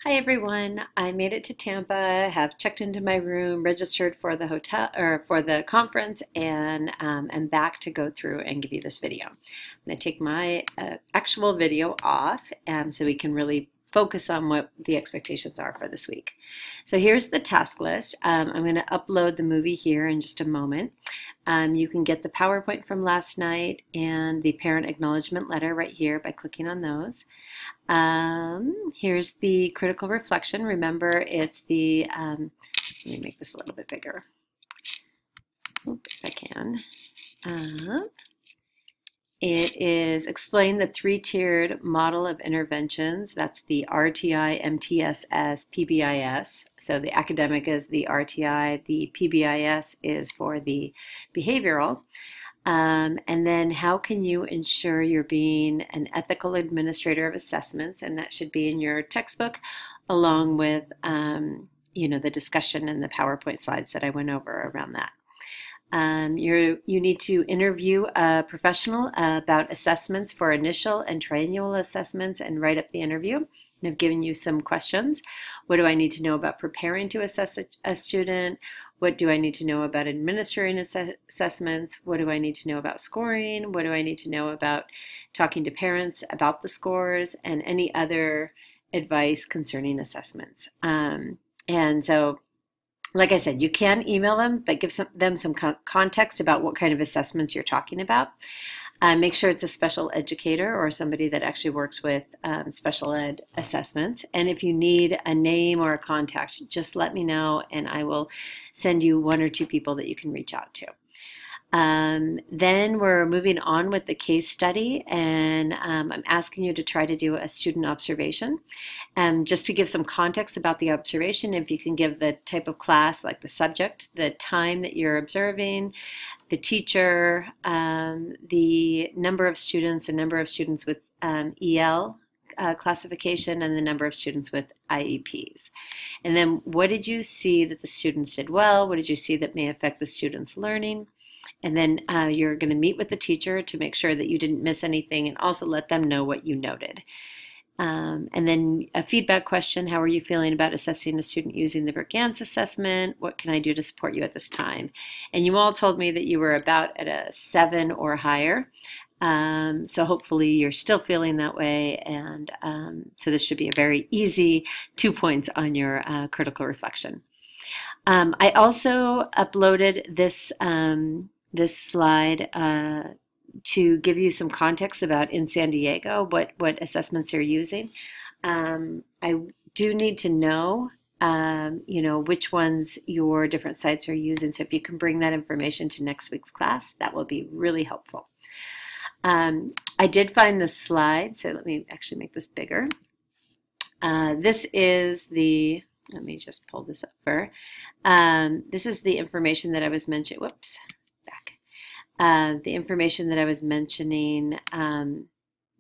Hi everyone. I made it to Tampa, have checked into my room, registered for the hotel or for the conference, and am back to go through and give you this video. I'm going to take my actual video off so we can really focus on what the expectations are for this week. So here's the task list. I'm going to upload the movie here in just a moment. You can get the PowerPoint from last night and the parent acknowledgement letter right here by clicking on those. Here's the critical reflection. Remember, it's the, let me make this a little bit bigger, if I can. It is explain the three-tiered model of interventions. That's the RTI, MTSS, PBIS. So the academic is the RTI, the PBIS is for the behavioral. And then how can you ensure you're being an ethical administrator of assessments? And that should be in your textbook along with, the discussion and the PowerPoint slides that I went over around that. You need to interview a professional about assessments for initial and triennial assessments and write up the interview. And I've given you some questions. What do I need to know about preparing to assess a student? What do I need to know about administering assessments? What do I need to know about scoring? What do I need to know about talking to parents about the scores and any other advice concerning assessments? And so, like I said, you can email them, but give them some context about what kind of assessments you're talking about. Make sure it's a special educator or somebody that actually works with special ed assessments. And if you need a name or a contact, just let me know and I will send you one or two people that you can reach out to. Then we're moving on with the case study, and I'm asking you to try to do a student observation. Just to give some context about the observation, if you can give the type of class, like the subject, the time that you're observing, the teacher, the number of students, with EL classification, and the number of students with IEPs. And then what did you see that the students did well? What did you see that may affect the students' learning? And then you're going to meet with the teacher to make sure that you didn't miss anything and also let them know what you noted. And then a feedback question: how are you feeling about assessing a student using the Bergans assessment? What can I do to support you at this time? And you all told me that you were about at a 7 or higher. So hopefully you're still feeling that way. And so this should be a very easy 2 points on your critical reflection. I also uploaded this this slide to give you some context about in San Diego what assessments they're using. I do need to know which ones your different sites are using. So if you can bring that information to next week's class, that will be really helpful. I did find this slide, so let me actually make this bigger. This is the, let me just pull this over. This is the information that I was mentioning. Whoops, back. The information that I was mentioning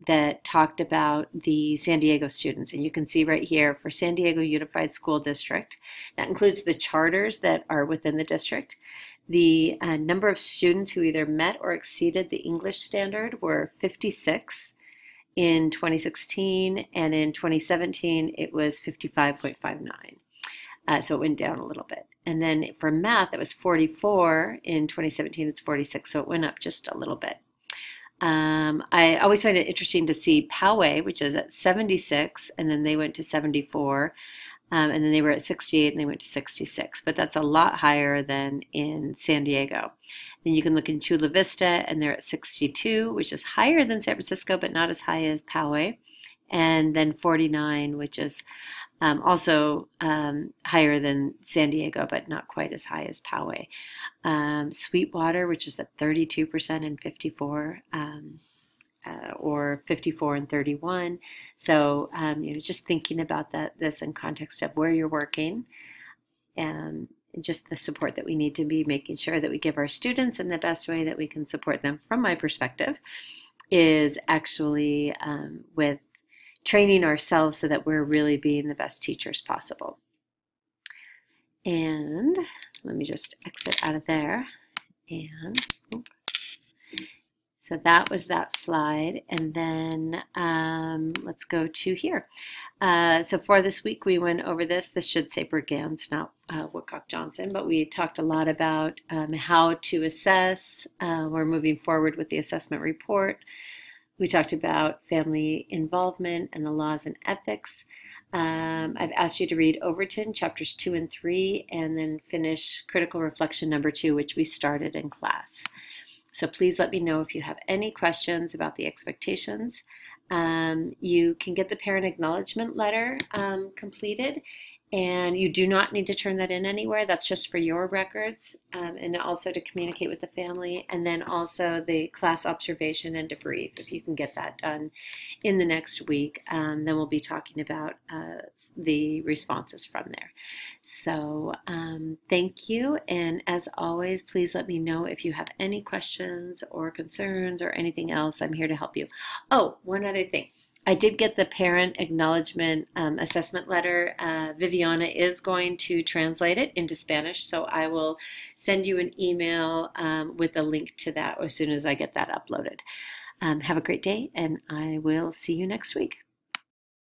that talked about the San Diego students. And you can see right here for San Diego Unified School District, that includes the charters that are within the district. The number of students who either met or exceeded the English standard were 56 in 2016, and in 2017 it was 55.59. So it went down a little bit. And then for math, it was 44. In 2017, it's 46, so it went up just a little bit. I always find it interesting to see Poway, which is at 76, and then they went to 74, and then they were at 68, and they went to 66. But that's a lot higher than in San Diego. Then you can look in Chula Vista, and they're at 62, which is higher than San Francisco, but not as high as Poway. And then 49, which is also higher than San Diego, but not quite as high as Poway. Sweetwater, which is at 32% and 54, or 54 and 31. So just thinking about this in context of where you're working, and just the support that we need to be making sure that we give our students, and the best way that we can support them, from my perspective, is actually with training ourselves so that we're really being the best teachers possible. And let me just exit out of there. And so that was that slide. And then let's go to here. So for this week, we went over this. This should say Brigance, not Woodcock Johnson, but we talked a lot about how to assess. We're moving forward with the assessment report. We talked about family involvement and the laws and ethics. I've asked you to read Overton, chapters 2 and 3, and then finish critical reflection number 2, which we started in class. So please let me know if you have any questions about the expectations. You can get the parent acknowledgement letter completed, and you do not need to turn that in anywhere. That's just for your records, and also to communicate with the family, and then also the class observation and debrief. If you can get that done in the next week, then we'll be talking about the responses from there. So thank you, and as always, please let me know if you have any questions or concerns or anything else. I'm here to help you. Oh, one other thing. I did get the parent acknowledgement assessment letter. Viviana is going to translate it into Spanish, so I will send you an email with a link to that as soon as I get that uploaded. Have a great day, and I will see you next week.